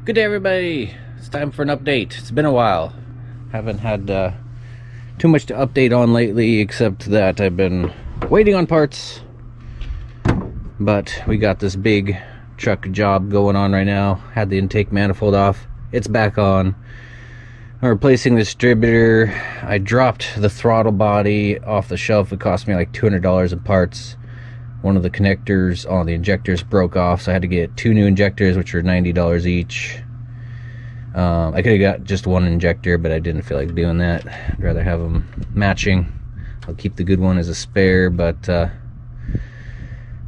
Good day, everybody. It's time for an update. It's been a while. Haven't had too much to update on lately, except that I've been waiting on parts. But we got this big truck job going on right now. Had the intake manifold off. It's back on. I'm replacing the distributor. I dropped the throttle body off the shelf. It cost me like $200 in parts. One of the connectors on the injectors broke off, so I had to get two new injectors, which are $90 each. I could have got just one injector, but I didn't feel like doing that. I'd rather have them matching. I'll keep the good one as a spare, but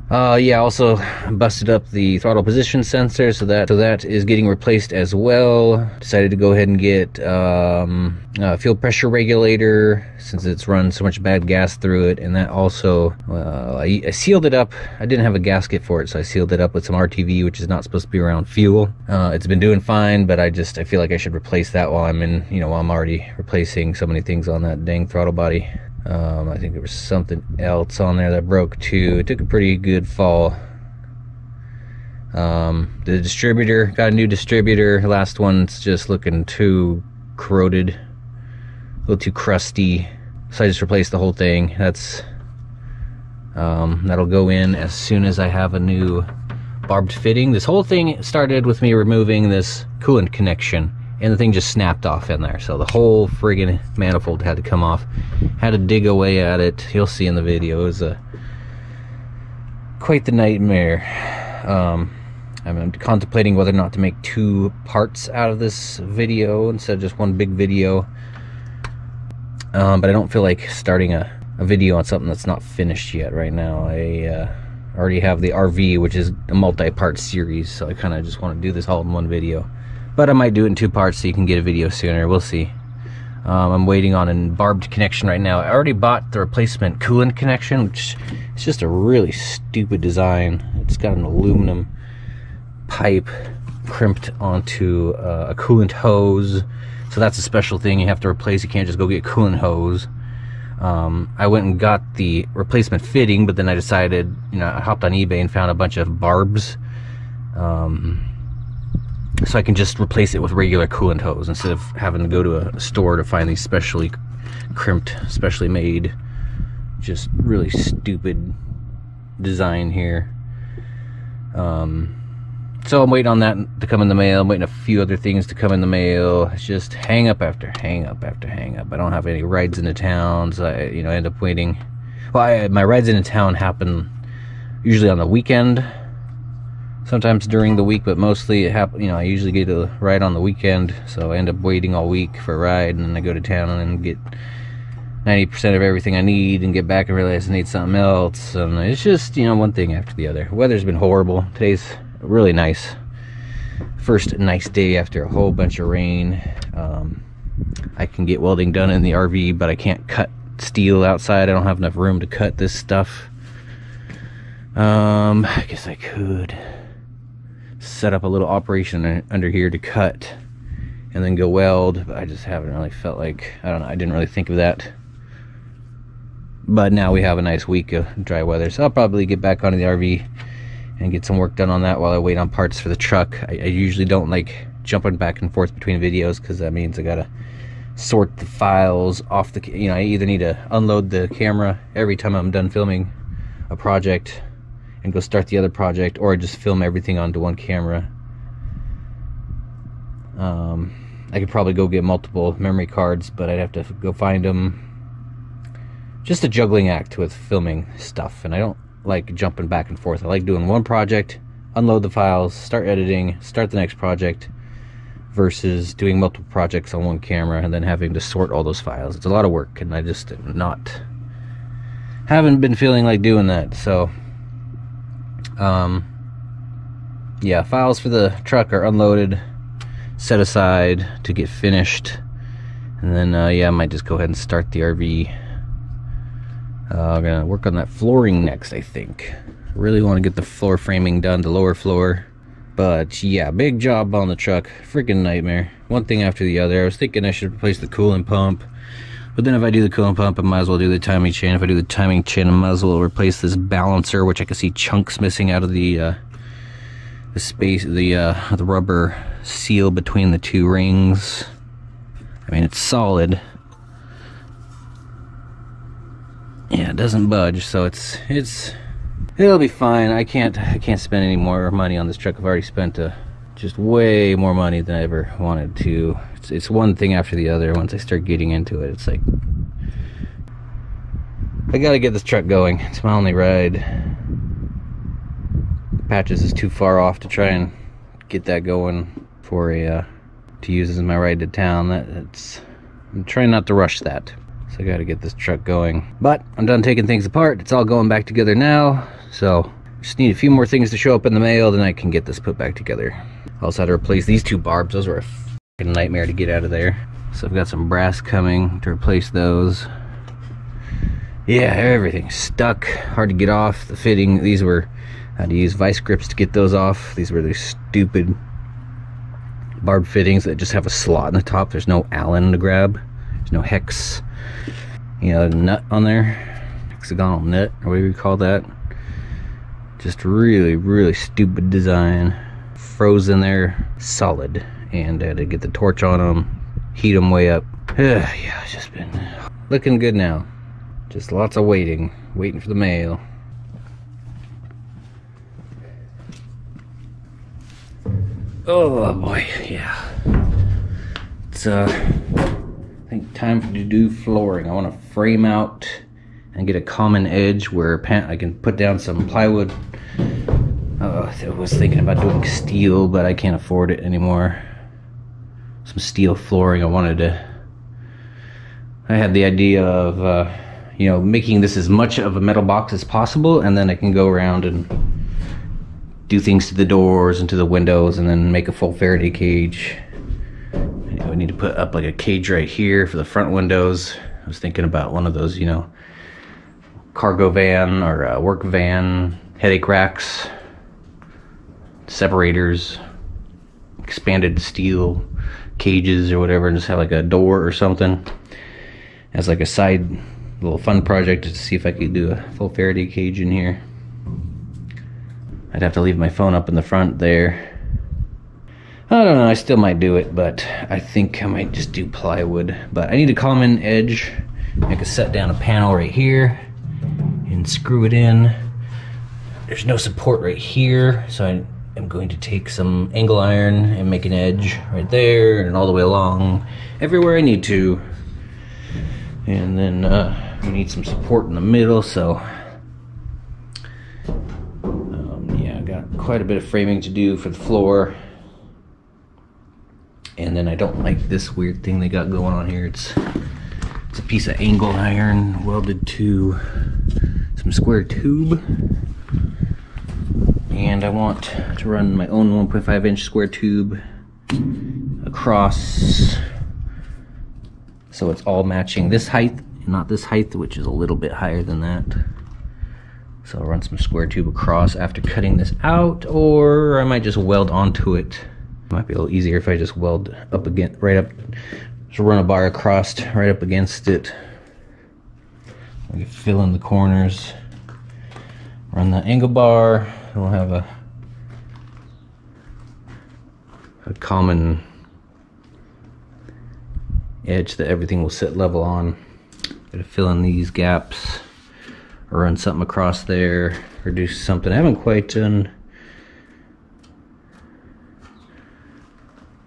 yeah, also busted up the throttle position sensor, so that is getting replaced as well. Decided to go ahead and get a fuel pressure regulator, since it's run so much bad gas through it, and that also, I sealed it up. I didn't have a gasket for it, so I sealed it up with some RTV, which is not supposed to be around fuel. It's been doing fine, but I feel like I should replace that while I'm already replacing so many things on that dang throttle body. I think there was something else on there that broke too. It took a pretty good fall. The distributor, got a new distributor. Last one's just looking too corroded, a little too crusty, so I just replaced the whole thing. That'll go in as soon as I have a new barbed fitting. This whole thing started with me removing this coolant connection, and the thing just snapped off in there, so the whole friggin' manifold had to come off. Had to dig away at it. You'll see in the video. It was quite the nightmare. I'm contemplating whether or not to make two parts out of this video instead of just one big video, but I don't feel like starting a video on something that's not finished yet right now. I already have the RV, which is a multi-part series, so I kind of just want to do this all in one video. But I might do it in two parts so you can get a video sooner. We'll see. I'm waiting on a barbed connection right now. I already bought the replacement coolant connection, which is just a really stupid design. It's got an aluminum pipe crimped onto a coolant hose. So that's a special thing you have to replace. You can't just go get coolant hose. I went and got the replacement fitting, but then I decided, I hopped on eBay and found a bunch of barbs. So I can just replace it with regular coolant hose instead of having to go to a store to find these specially crimped, specially made, just really stupid design here. So I'm waiting on that to come in the mail. I'm waiting a few other things to come in the mail. It's just hang up after hang up after hang up. I don't have any rides into town, so I end up waiting. Well, my rides into town happen usually on the weekend. Sometimes during the week, but mostly it happens. I usually get a ride on the weekend, so I end up waiting all week for a ride, and then I go to town and get 90% of everything I need, and get back and realize I need something else. And it's just one thing after the other. Weather's been horrible. Today's really nice. First nice day after a whole bunch of rain. I can get welding done in the RV, but I can't cut steel outside. I don't have enough room to cut this stuff. I guess I could set up a little operation under here to cut and then go weld, but I just haven't really felt like, I don't know, I didn't really think of that. But now we have a nice week of dry weather, so I'll probably get back onto the RV and get some work done on that while I wait on parts for the truck. I usually don't like jumping back and forth between videos, because that means I gotta sort the files off the, I either need to unload the camera every time I'm done filming a project and go start the other project, or just film everything onto one camera. I could probably go get multiple memory cards, but I'd have to go find them. Just a juggling act with filming stuff, and I don't like jumping back and forth. I like doing one project, unload the files, start editing, start the next project, versus doing multiple projects on one camera and then having to sort all those files. It's a lot of work, and I just haven't been feeling like doing that. So yeah, files for the truck are unloaded, set aside to get finished, and then yeah, I might just go ahead and start the RV. I'm gonna work on that flooring next, I think. Really want to get the floor framing done, the lower floor. But yeah, big job on the truck. Freaking nightmare. One thing after the other. I was thinking I should replace the coolant pump, but then if I do the coolant pump, I might as well do the timing chain. If I do the timing chain, I might as well replace this balancer, which I can see chunks missing out of the space, the rubber seal between the two rings. I mean, it's solid. Yeah, it doesn't budge, so it'll be fine. I can't spend any more money on this truck. I've already spent just way more money than I ever wanted to. It's one thing after the other. Once I start getting into it, it's like I gotta get this truck going. It's my only ride. Patches is too far off to try and get that going for to use as my ride to town. I'm trying not to rush that. So I gotta get this truck going. But I'm done taking things apart. It's all going back together now. So just need a few more things to show up in the mail, then I can get this put back together. Also had to replace these two barbs. Those were a fucking nightmare to get out of there. So I've got some brass coming to replace those. Yeah, everything's stuck. Hard to get off. The fitting, I had to use vice grips to get those off. These were these stupid barb fittings that just have a slot in the top. There's no Allen to grab. There's no hex, nut on there. Hexagonal nut, or whatever you call that. Just really, really stupid design. Froze in there solid. And I had to get the torch on them, heat them way up. Yeah, it's just been looking good now. Just lots of waiting for the mail. Oh boy, yeah. It's I think time to do flooring. I want to frame out and get a common edge where I can put down some plywood. I was thinking about doing steel, but I can't afford it anymore. Some steel flooring. I had the idea of making this as much of a metal box as possible, and then I can go around and do things to the doors and to the windows, and then make a full Faraday cage. I need to put up like a cage right here for the front windows. I was thinking about one of those, cargo van or work van headache racks, separators, expanded steel cages or whatever, and just have like a door or something as like a side little fun project to see if I could do a full Faraday cage in here. I'd have to leave my phone up in the front there. I don't know, I still might do it, but I think I might just do plywood. But I need a common edge. I could set down a panel right here and screw it in. There's no support right here, so I'm going to take some angle iron and make an edge right there and all the way along everywhere I need to. And then we need some support in the middle, so yeah, I got quite a bit of framing to do for the floor. And then I don't like this weird thing they got going on here. It's a piece of angle iron welded to some square tube. And I want to run my own 1.5-inch square tube across, so it's all matching this height and not this height, which is a little bit higher than that. So I'll run some square tube across after cutting this out, or I might just weld onto it. It might be a little easier if I just weld up against, just run a bar across right up against it. I can fill in the corners, run the angle bar, and we'll have a common edge that everything will sit level on. Gotta fill in these gaps, or run something across there, or do something. I haven't quite done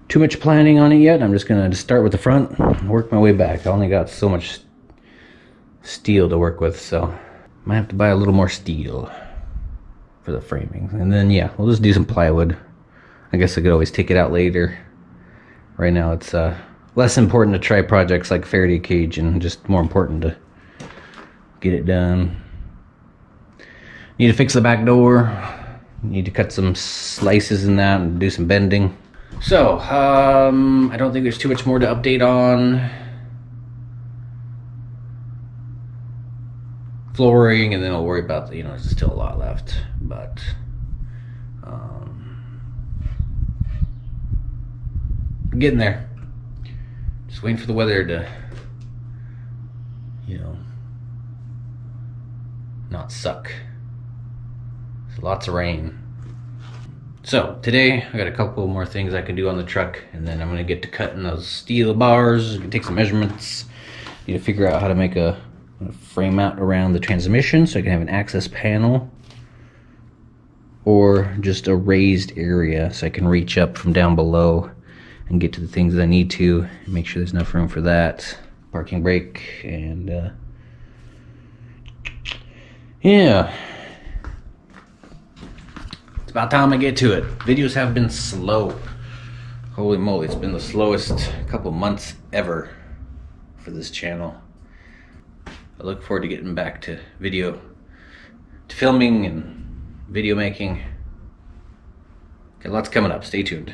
too much planning on it yet. I'm just gonna start with the front and work my way back. I only got so much steel to work with, so might have to buy a little more steel for the framing. And then yeah, we'll just do some plywood. I guess I could always take it out later. Right now it's less important to try projects like Faraday cage and just more important to get it done. Need to fix the back door. Need to cut some slices in that and do some bending. So, I don't think there's too much more to update on. Flooring, and then I'll worry about, there's still a lot left, but getting there. Just waiting for the weather to, not suck. There's lots of rain. So today I got a couple more things I can do on the truck, and then I'm gonna get to cutting those steel bars. I'm gonna take some measurements. Need to figure out how to make a frame out around the transmission so I can have an access panel, or just a raised area so I can reach up from down below and get to the things that I need to, and make sure there's enough room for that. Parking brake, and yeah. It's about time I get to it. Videos have been slow. Holy moly, it's been the slowest couple months ever for this channel. I look forward to getting back to filming and video making. Okay, lots coming up. Stay tuned.